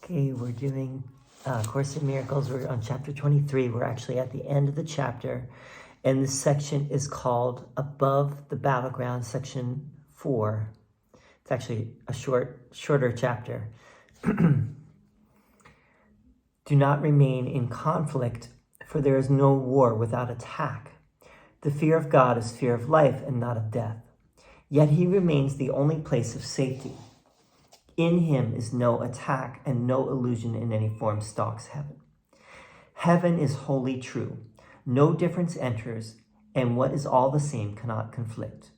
Okay, we're doing Course in Miracles. We're on chapter 23. We're actually at the end of the chapter, and this section is called Above the Battleground, section 4. It's actually a shorter chapter. Do not remain in conflict, for there is no war without attack. The fear of God is fear of life and not of death. Yet he remains the only place of safety. In him is no attack, and no illusion in any form stalks heaven. Heaven is wholly true. No difference enters, and what is all the same cannot conflict.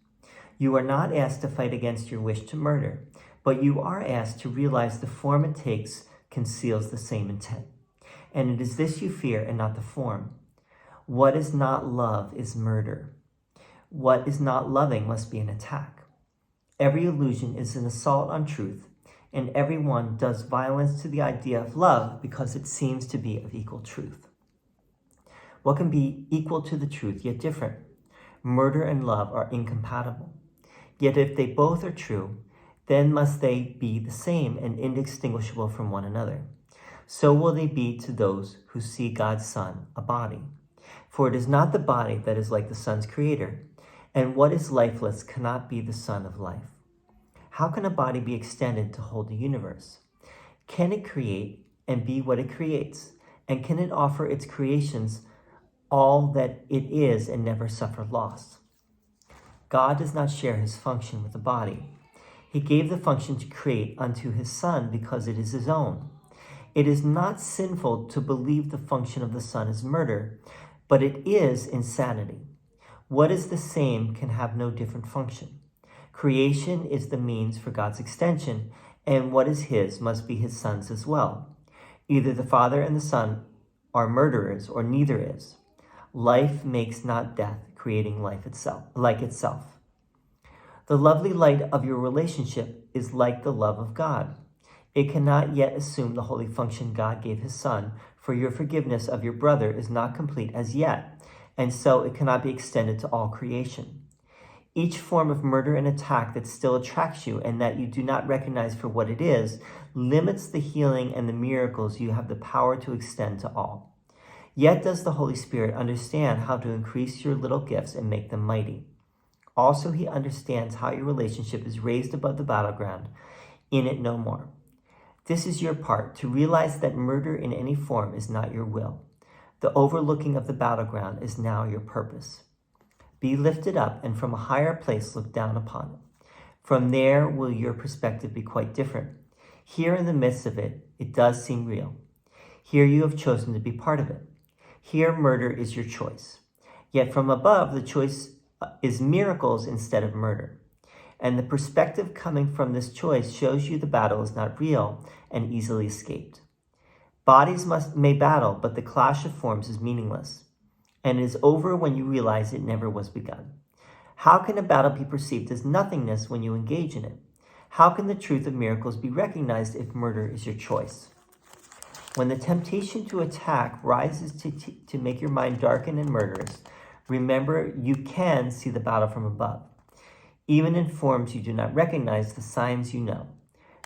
You are not asked to fight against your wish to murder, but you are asked to realize the form it takes conceals the same intent. And it is this you fear and not the form. What is not love is murder. What is not loving must be an attack. Every illusion is an assault on truth, and everyone does violence to the idea of love because it seems to be of equal truth. What can be equal to the truth yet different? Murder and love are incompatible. Yet if they both are true, then must they be the same and indistinguishable from one another. So will they be to those who see God's Son a body. For it is not the body that is like the Son's creator, and what is lifeless cannot be the Son of life. How can a body be extended to hold the universe? Can it create and be what it creates? And can it offer its creations all that it is and never suffer loss? God does not share his function with the body. He gave the function to create unto his Son because it is his own. It is not sinful to believe the function of the Son is murder, but it is insanity. What is the same can have no different function. Creation is the means for God's extension, and what is his must be his Son's as well. Either the Father and the Son are murderers, or neither is. Life makes not death, creating life itself, like itself. The lovely light of your relationship is like the love of God. It cannot yet assume the holy function God gave his Son, for your forgiveness of your brother is not complete as yet, and so it cannot be extended to all creation. Each form of murder and attack that still attracts you and that you do not recognize for what it is limits the healing and the miracles you have the power to extend to all. Yet does the Holy Spirit understand how to increase your little gifts and make them mighty. Also, he understands how your relationship is raised above the battleground, in it no more. This is your part, to realize that murder in any form is not your will. The overlooking of the battleground is now your purpose. Be lifted up, and from a higher place look down upon it. From there will your perspective be quite different. Here in the midst of it, it does seem real. Here you have chosen to be part of it. Here murder is your choice. Yet from above, the choice is miracles instead of murder. And the perspective coming from this choice shows you the battle is not real and easily escaped. Bodies may battle, but the clash of forms is meaningless, and is over when you realize it never was begun. How can a battle be perceived as nothingness when you engage in it? How can the truth of miracles be recognized if murder is your choice? When the temptation to attack rises to make your mind darken and murderous, remember you can see the battle from above. Even in forms you do not recognize, the signs you know.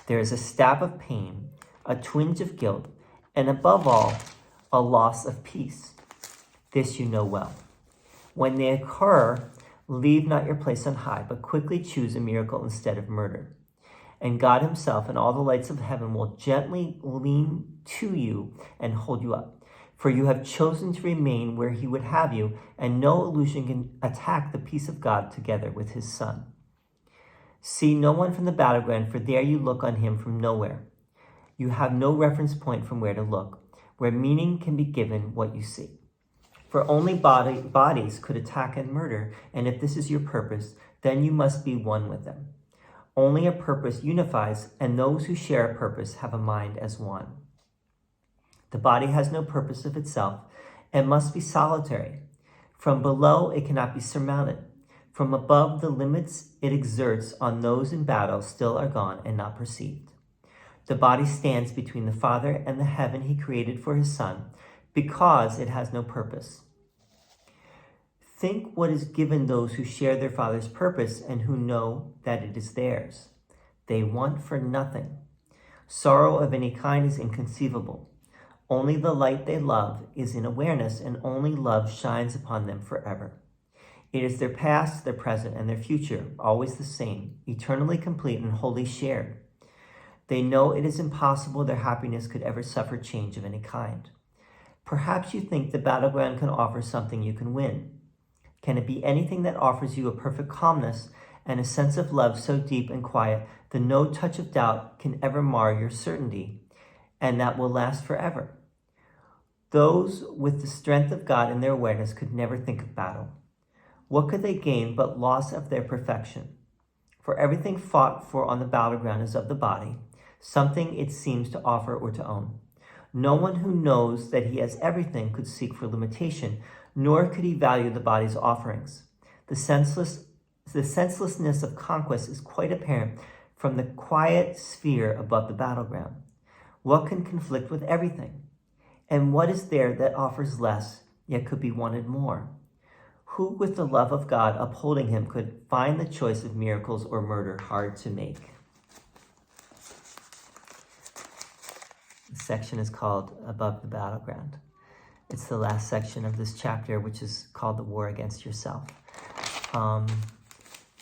There is a stab of pain, a twinge of guilt, and above all, a loss of peace. This you know well. When they occur, leave not your place on high, but quickly choose a miracle instead of murder. And God himself and all the lights of heaven will gently lean to you and hold you up. For you have chosen to remain where he would have you, and no illusion can attack the peace of God together with his Son. See no one from the battleground, for there you look on him from nowhere. You have no reference point from where to look, where meaning can be given what you see. For only bodies could attack and murder, and if this is your purpose, then you must be one with them. Only a purpose unifies, and those who share a purpose have a mind as one. The body has no purpose of itself and must be solitary. From below, it cannot be surmounted. From above, the limits it exerts on those in battle still are gone and not perceived. The body stands between the Father and the heaven he created for his Son, because it has no purpose. Think what is given those who share their Father's purpose and who know that it is theirs. They want for nothing. Sorrow of any kind is inconceivable. Only the light they love is in awareness, and only love shines upon them forever. It is their past, their present, and their future, always the same, eternally complete and wholly shared. They know it is impossible their happiness could ever suffer change of any kind. Perhaps you think the Battleground can offer something you can win. Can it be anything that offers you a perfect calmness and a sense of love so deep and quiet that no touch of doubt can ever mar your certainty, and that will last forever? Those with the strength of God in their awareness could never think of battle. What could they gain but loss of their perfection? For everything fought for on the battleground is of the body, something it seems to offer or to own. No one who knows that he has everything could seek for limitation, nor could he value the body's offerings. The senselessness of conquest is quite apparent from the quiet sphere above the battleground. What can conflict with everything? And what is there that offers less, yet could be wanted more? Who, with the love of God upholding him, could find the choice of miracles or murder hard to make? The section is called Above the Battleground. It's the last section of this chapter, which is called The War Against Yourself.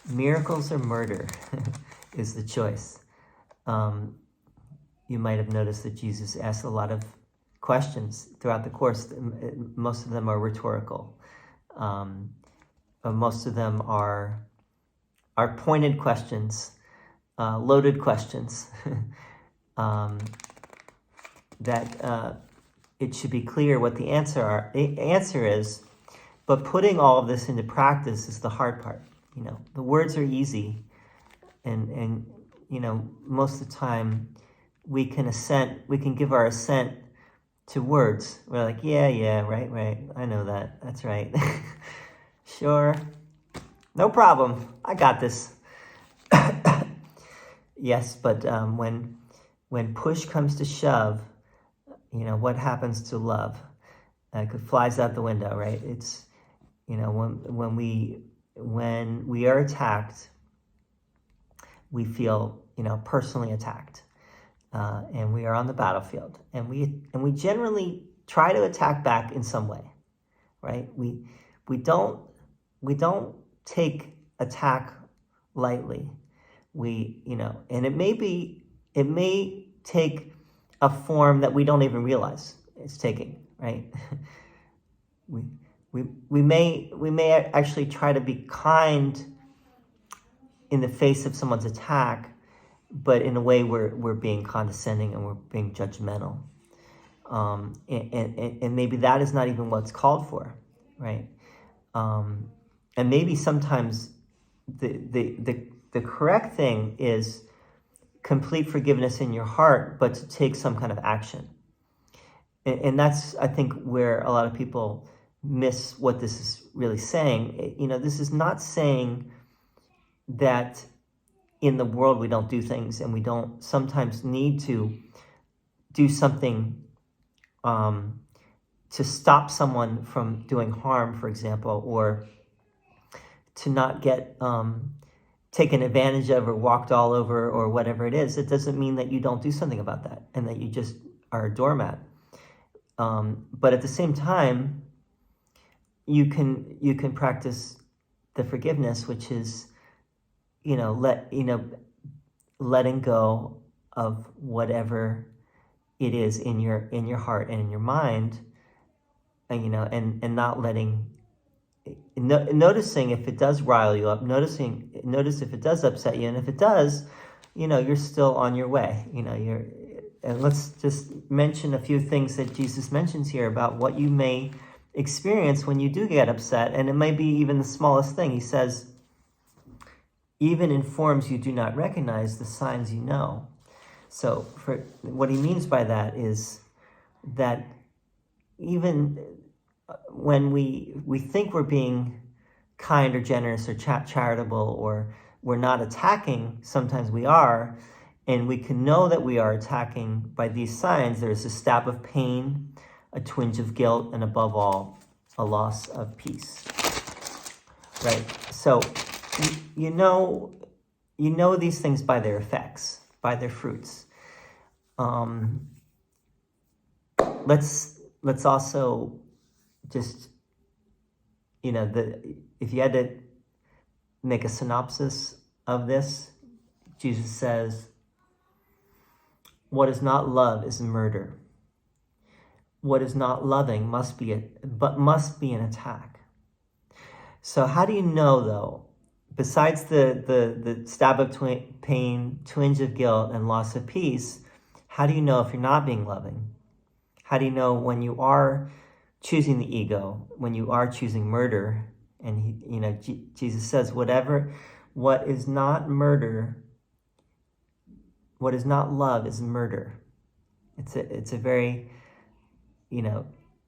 Miracles or murder is the choice. You might have noticed that Jesus asked a lot of questions throughout the course. Most of them are rhetorical. Most of them are pointed questions, loaded questions, that it should be clear what the answer is, but putting all of this into practice is the hard part. The words are easy, and most of the time we can give our assent to words. We're like, yeah, right, I know that, that's right. Sure, no problem, I got this. Yes, but when push comes to shove, what happens to love? It flies out the window, right? It's, when we are attacked, we feel, personally attacked. And we are on the battlefield, and we generally try to attack back in some way, right? We don't take attack lightly. And it may take a form that we don't even realize it's taking, right? we may actually try to be kind in the face of someone's attack, but in a way we're being condescending and we're being judgmental. And maybe that is not even what's called for, right? And maybe sometimes the correct thing is complete forgiveness in your heart, but to take some kind of action. And that's, I think, where a lot of people miss what this is really saying. This is not saying that in the world we don't do things, and we don't sometimes need to do something to stop someone from doing harm, for example, or to not get taken advantage of or walked all over or whatever it is. It doesn't mean that you don't do something about that and that you just are a doormat. But at the same time, you can practice the forgiveness, which is, letting go of whatever it is in your heart and in your mind, and not noticing if it does rile you up, notice if it does upset you, and if it does, you're still on your way. And let's just mention a few things that Jesus mentions here about what you may experience when you do get upset, and it may be even the smallest thing. He says, even in forms you do not recognize, the signs you know. So for what he means by that is that even when we think we're being kind or generous or charitable, or we're not attacking, sometimes we are, and we can know that we are attacking by these signs. There's a stab of pain, a twinge of guilt, and above all, a loss of peace. Right? So you know these things by their effects, by their fruits. Um, let's also just, if you had to make a synopsis of this, Jesus says, what is not love is murder. What is not loving must be an attack. So how do you know, though, besides the stab of pain, twinge of guilt, and loss of peace, how do you know if you're not being loving? How do you know when you are choosing the ego, when you are choosing murder? And Jesus says, what is not murder, what is not love is murder. It's a very,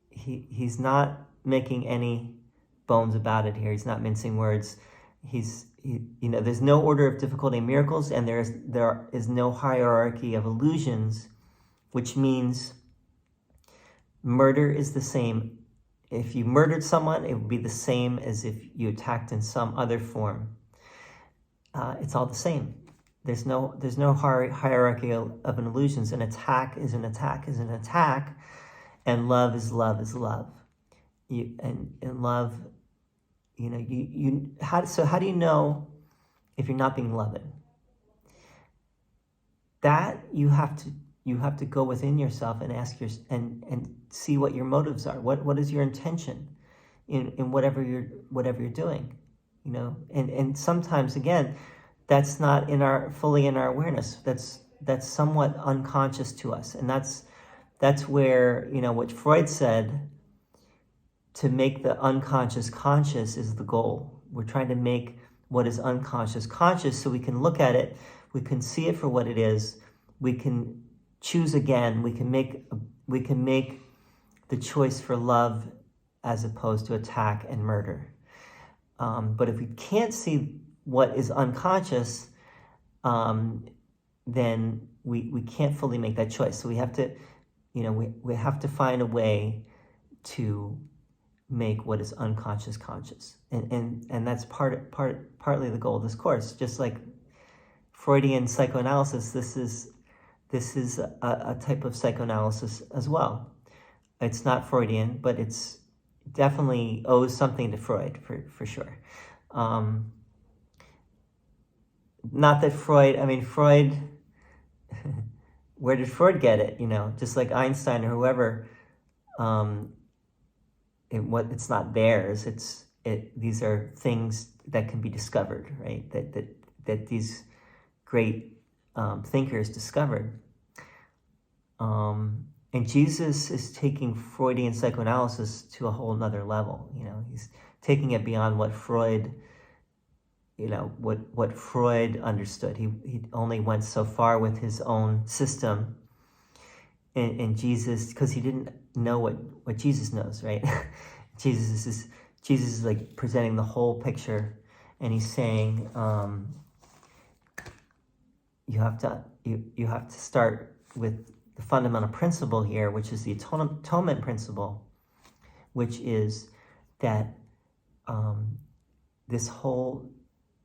he's not making any bones about it here. He's not mincing words. There's no order of difficulty in miracles, and there is no hierarchy of illusions, which means murder is the same. If you murdered someone, it would be the same as if you attacked in some other form. It's all the same. There's no hierarchy of illusions. An attack is an attack is an attack, and love is love is love. And love, so how do you know if you're not being loving? That you have to go within yourself and ask and see what your motives are. What is your intention in whatever you're doing, and sometimes, again, that's not fully in our awareness. That's somewhat unconscious to us, and that's where, what Freud said, to make the unconscious conscious is the goal. We're trying to make what is unconscious conscious so we can look at it, we can see it for what it is, we can choose again, we can make the choice for love as opposed to attack and murder. But if we can't see what is unconscious, then we can't fully make that choice. So we have to, we have to find a way to make what is unconscious conscious, and that's partly the goal of this course. Just like Freudian psychoanalysis, this is a type of psychoanalysis as well. It's not Freudian, but it's definitely owes something to Freud for sure. Not that Freud, where did Freud get it? Just like Einstein or whoever, it's not theirs. These are things that can be discovered, right? That these great thinkers discovered. And Jesus is taking Freudian psychoanalysis to a whole nother level. He's taking it beyond what Freud, what Freud understood. He only went so far with his own system. And Jesus, because he didn't know what Jesus knows, right? Jesus is like presenting the whole picture, and he's saying, you have to start with the fundamental principle here, which is the atonement principle, which is that this whole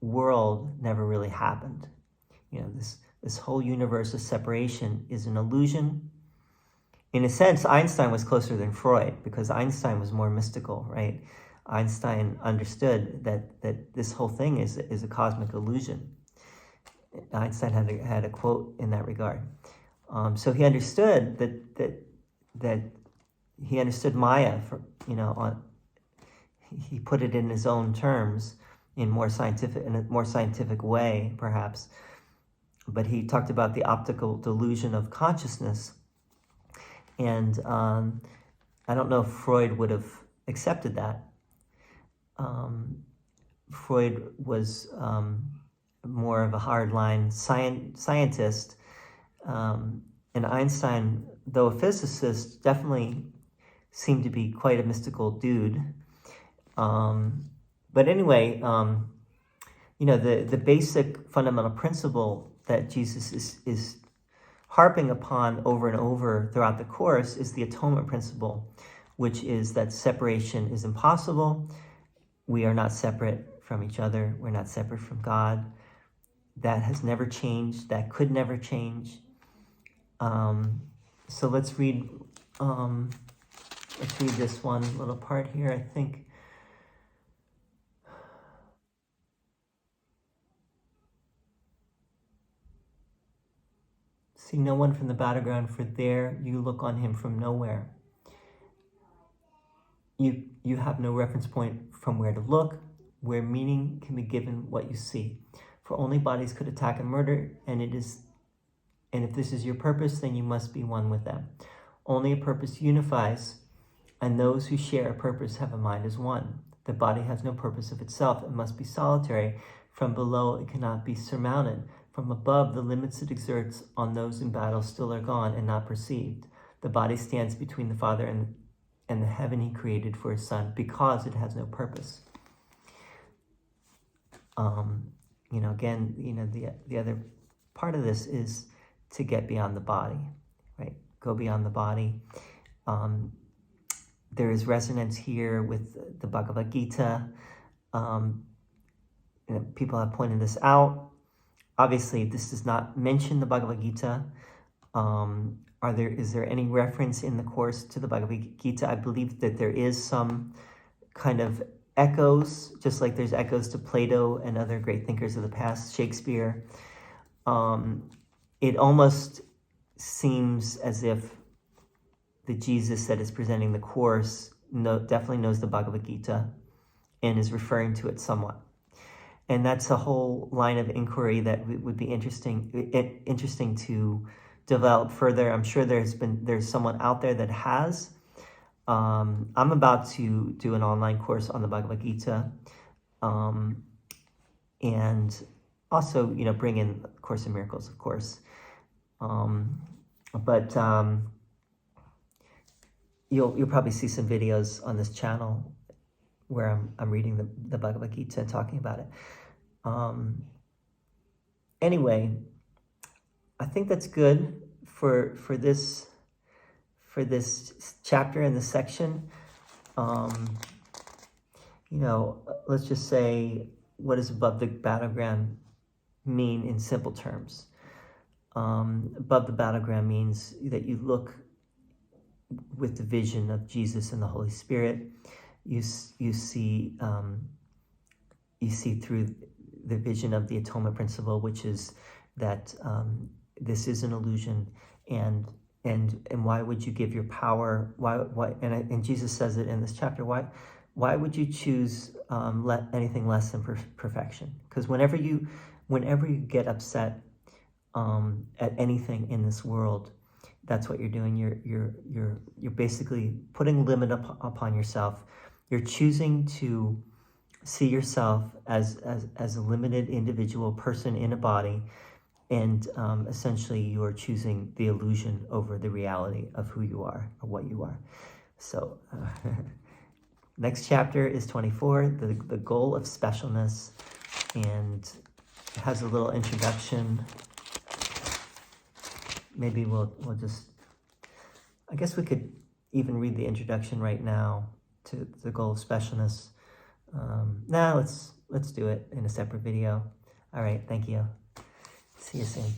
world never really happened. This whole universe of separation is an illusion. In a sense, Einstein was closer than Freud, because Einstein was more mystical, right? Einstein understood that this whole thing is a cosmic illusion. Einstein had a quote in that regard. So he understood that he understood Maya. He put it in his own terms, in a more scientific way, perhaps. But he talked about the optical delusion of consciousness. And I don't know if Freud would have accepted that. Freud was more of a hardline scientist, and Einstein, though a physicist, definitely seemed to be quite a mystical dude. But anyway, the basic fundamental principle that Jesus is harping upon over and over throughout the course is the atonement principle, which is that separation is impossible. We are not separate from each other. We're not separate from God. That has never changed. That could never change. So let's read this one little part here, I think. See no one from the battleground, for there you look on him from nowhere. You have no reference point from where to look, where meaning can be given what you see. For only bodies could attack and murder, and if this is your purpose, then you must be one with them. Only a purpose unifies, and those who share a purpose have a mind as one. The body has no purpose of itself. It must be solitary. From below, it cannot be surmounted. From above, the limits it exerts on those in battle still are gone and not perceived. The body stands between the Father and the heaven he created for his Son, because it has no purpose. Again, the other part of this is to get beyond the body, right? Go beyond the body. There is resonance here with the Bhagavad Gita. People have pointed this out. Obviously, this does not mention the Bhagavad Gita. Is there any reference in the course to the Bhagavad Gita? I believe that there is some kind of echoes, just like there's echoes to Plato and other great thinkers of the past, Shakespeare. It almost seems as if the Jesus that is presenting the course definitely knows the Bhagavad Gita and is referring to it somewhat. And that's a whole line of inquiry that would be interesting to develop further. I'm sure there's someone out there that has. I'm about to do an online course on the Bhagavad Gita, and also, bring in Course in Miracles, of course. But you'll probably see some videos on this channel where I'm reading the Bhagavad Gita and talking about it. Anyway, I think that's good for this chapter and this section. Let's just say, what does above the battleground mean in simple terms? Above the battleground means that you look with the vision of Jesus and the Holy Spirit. You see through the vision of the atonement principle, which is that this is an illusion, and why would you give your power? Why? And Jesus says it in this chapter. Why would you choose anything less than perfection? Because whenever you get upset at anything in this world, that's what you're doing. You're basically putting limit upon yourself. You're choosing to see yourself as a limited individual person in a body, and essentially you are choosing the illusion over the reality of who you are or what you are. So next chapter is 24, the goal of specialness, and it has a little introduction. Maybe we'll just, I guess we could even read the introduction right now to the goal of specialness. Let's do it in a separate video. All right, thank you. See you soon.